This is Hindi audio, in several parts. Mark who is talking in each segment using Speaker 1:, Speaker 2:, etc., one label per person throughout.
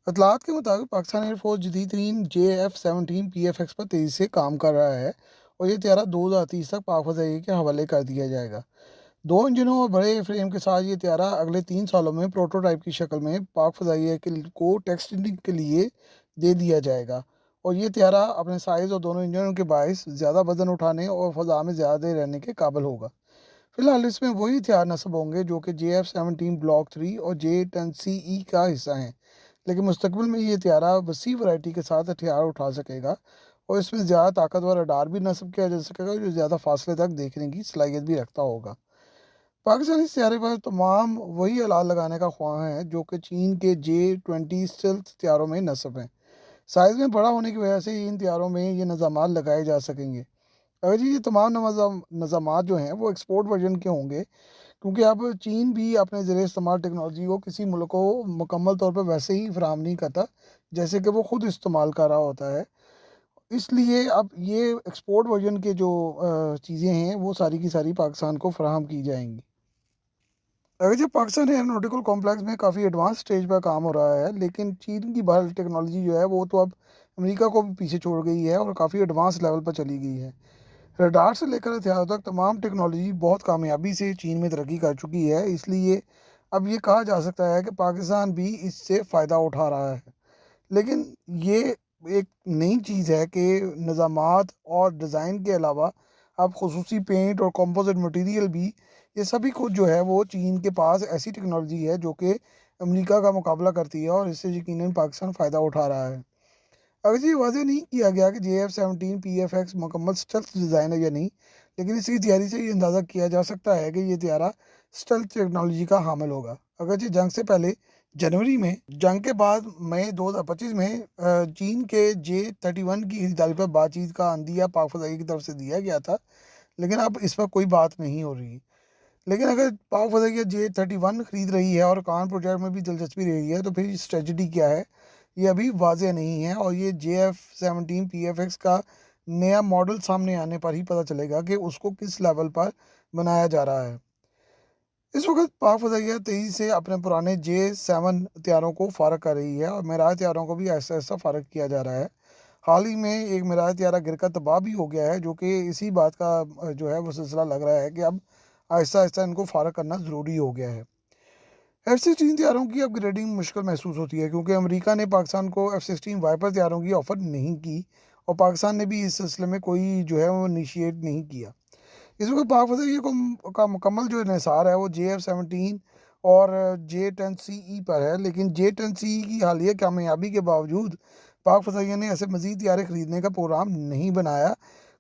Speaker 1: इतलात के मुताबिक पाकिस्तान एयरफोर्स जदीद तरीन JF-17 PFX पर तेज़ी से काम कर रहा है और ये त्यारा 2030 तक पाक फ़ज़ाई के हवाले कर दिया जाएगा। दो इंजनों और बड़े फ्रेम के साथ ये त्यारा अगले 3 सालों में प्रोटोटाइप की शक्ल में पाक फ़ज़ाई को टेस्टिंग के लिए दे दिया जाएगा। और ये त्यारा अपने साइज़ और दोनों इंजनों के बायस ज़्यादा वजन उठाने और फ़ज़ा में ज़्यादा देर रहने के काबिल होगा। फिलहाल इसमें वही हथियार नस्ब होंगे जो कि JF-17 ब्लॉक 3 और J-10CE का हिस्सा हैं, लेकिन मुस्तकबिल में ये हथियार वसी वैरायटी के साथ हथियार उठा सकेगा और इसमें ज़्यादा ताकतवर रडार भी नस्ब किया जा सकेगा जो ज़्यादा फासले तक देखने की सलाहियत भी रखता होगा। पाकिस्तानी हथियारे पर तमाम वही अलाल लगाने का ख्वाह है जो कि चीन के J-20 स्टेल्थ हथियारों में नस्ब हैं। साइज़ में बड़ा होने की वजह से इन हथियारों में ये निज़ामात लगाए जा सकेंगे। अगर जी ये तमाम नज़ामात जो हैं वो एक्सपोर्ट वर्जन के होंगे, क्योंकि अब चीन भी अपने ज़रिए इस्तेमाल टेक्नोलॉजी को किसी मुल्क को मुकम्मल तौर पर वैसे ही फराहम नहीं करता जैसे कि वो खुद इस्तेमाल कर रहा होता है। इसलिए अब ये एक्सपोर्ट वर्जन के जो चीज़ें हैं वो सारी की सारी पाकिस्तान को फराहम की जाएंगी। अगर जो पाकिस्तान एयरोनॉटिकल कॉम्प्लेक्स में काफ़ी एडवांस स्टेज पर काम हो रहा है, लेकिन चीन की बहरहाल टेक्नोलॉजी जो है वो तो अब अमेरिका को भी पीछे छोड़ गई है और काफ़ी एडवांस लेवल पर चली गई है। रडार से लेकर हथियारों तक तमाम टेक्नोलॉजी बहुत कामयाबी से चीन में तरक्की कर चुकी है, इसलिए अब ये कहा जा सकता है कि पाकिस्तान भी इससे फ़ायदा उठा रहा है। लेकिन ये एक नई चीज़ है कि निज़ामात और डिज़ाइन के अलावा अब ख़ुसूसी पेंट और कंपोजिट मटेरियल भी, ये सभी कुछ जो है वो चीन के पास ऐसी टेक्नोलॉजी है जो कि अमेरिका का मुकाबला करती है और इससे यकीनन पाकिस्तान फ़ायदा उठा रहा है। अगर ये वाज़ेह नहीं किया गया कि JF-17 PFX मुकम्मल स्टेल्थ डिज़ाइन है या नहीं, लेकिन इसकी तैयारी से ये अंदाज़ा किया जा सकता है कि ये तैयारा स्टेल्थ टेक्नोलॉजी का हामिल होगा। अगरचे जंग से पहले जनवरी में, जंग के बाद मई 2025 में चीन के J-31 की खरीदारी पर बातचीत का अंदिया पाक फ़ज़ाई की तरफ से दिया गया था, लेकिन अब इस पर कोई बात नहीं हो रही। लेकिन अगर पाक फ़ज़ाइया J-31 खरीद रही है और कान प्रोजेक्ट में भी दिलचस्पी रही है, तो फिर स्ट्रेटजी क्या है, ये अभी वाज़ेह नहीं है और ये JF-17 PFX का नया मॉडल सामने आने पर ही पता चलेगा कि उसको किस लेवल पर बनाया जा रहा है। इस वक्त पाक फ़ज़ाइया तेज़ी से अपने पुराने J-7 हथियारों को फ़ारग कर रही है और मेराज हथियारों को भी ऐसा-ऐसा फ़ारग किया जा रहा है। हाल ही में एक मेराज हथियारा गिरकर तबाह भी हो गया है, जो कि इसी बात का जो है वो सिलसिला लग रहा है कि अब आहिस्ता-आहिस्ता इनको फ़ारग करना ज़रूरी हो गया है। F-16 हथियारों की अपग्रेडिंग मुश्किल महसूस होती है क्योंकि अमेरिका ने पाकिस्तान को F-16 वाइपर हथियारों की ऑफ़र नहीं की और पाकिस्तान ने भी इस सिलसिले में कोई जो है वो इनिशिएट नहीं किया। इस वक्त पाक फ़ज़ाइया को का मुकम्मल जो इन्हिसार है वो JF-17 और J-10CE पर है, लेकिन J-10CE की हालिया कामयाबी के बावजूद पाक फ़ज़ाइया ने ऐसे मज़ीद हथियारे खरीदने का प्रोग्राम नहीं बनाया,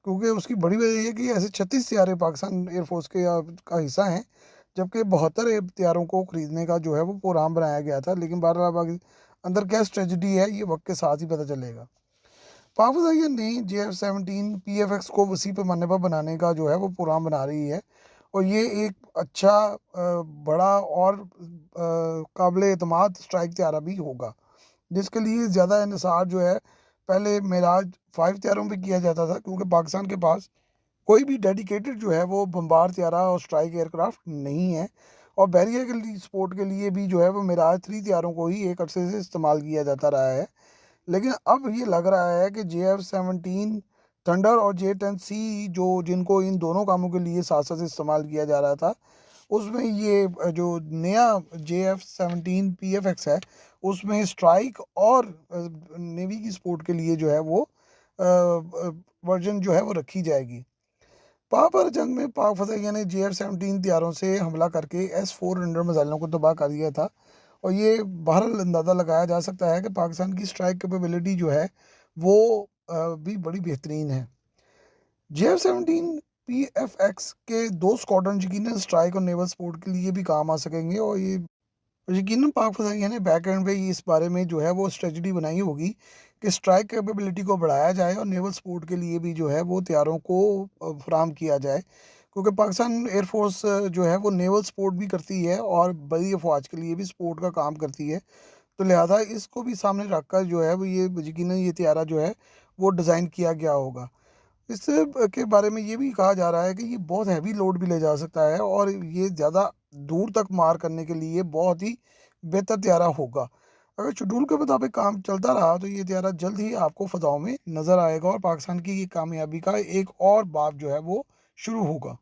Speaker 1: क्योंकि उसकी बड़ी वजह ये है कि ऐसे 36 हथियारे पाकिस्तान एयरफोर्स के का हिस्सा हैं, जबकि 72 हथियारों को खरीदने का जो है वो प्रोग्राम बनाया गया था। लेकिन बहरहाल अब अंदर क्या स्ट्रेटजी है ये वक्त के साथ ही पता चलेगा। पाक फ़ज़ाइया ने JF-17 PFX को वसी पैमाने पर बनाने का जो है वो प्रोग्राम बना रही है और ये एक अच्छा बड़ा और काबिल एतमाद स्ट्राइक हथियारा भी होगा, जिसके लिए ज़्यादा इन्हिसार जो है पहले मेराज 5 हथियारों पे किया जाता था, क्योंकि पाकिस्तान के पास कोई भी डेडिकेटेड जो है वो बमबार हथियारा और स्ट्राइक एयरक्राफ्ट नहीं है और बैरियर के लिए सपोर्ट के लिए भी जो है वो मेराज 3 हथियारों को ही एक अरसे से इस्तेमाल किया जाता रहा है। लेकिन अब ये लग रहा है कि JF-17 थंडर और J-10C जो जिनको इन दोनों कामों के लिए साथ-साथ इस्तेमाल किया जा रहा था, उसमें ये जो नया JF-17 PFX है, उसमें स्ट्राइक और नेवी की सपोर्ट के लिए जो है वो वर्जन जो है वो रखी जाएगी। पाक जंग में पाक फ़ज़ाइया ने JF-17 हथियारों से हमला करके S-400 मिसाइलों को तबाह कर दिया था और ये बहरहाल अंदाज़ा लगाया जा सकता है कि पाकिस्तान की स्ट्राइक कैपेबिलिटी जो है वो भी बड़ी बेहतरीन है। JF-17 PFX के 2 स्क्वाड्रन यकीनन स्ट्राइक और नेवल सपोर्ट के लिए भी काम आ सकेंगे और ये यकीनन पाक फ़ज़ाइया ने बैक एंड पे इस बारे में जो है वो स्ट्रेटजी बनाई होगी कि स्ट्राइक कैपेबिलिटी को बढ़ाया जाए और नेवल सपोर्ट के लिए भी जो है वो हथियारों को फराहम किया जाए, क्योंकि पाकिस्तान एयरफोर्स जो है वो नेवल सपोर्ट भी करती है और बड़ी अफवाज के लिए भी सपोर्ट का काम करती है। तो लिहाजा इसको भी सामने रखकर जो है वो ये यकीनन ये हथियारा जो है वो डिज़ाइन किया गया होगा। इससे के बारे में ये भी कहा जा रहा है कि ये बहुत हैवी लोड भी ले जा सकता है और ये ज़्यादा दूर तक मार करने के लिए बहुत ही बेहतर हथियारा होगा। अगर शेड्यूल के मुताबिक काम चलता रहा तो ये तैयारा जल्द ही आपको फ़ज़ाओं में नज़र आएगा और पाकिस्तान की ये कामयाबी का एक और बाब जो है वो शुरू होगा।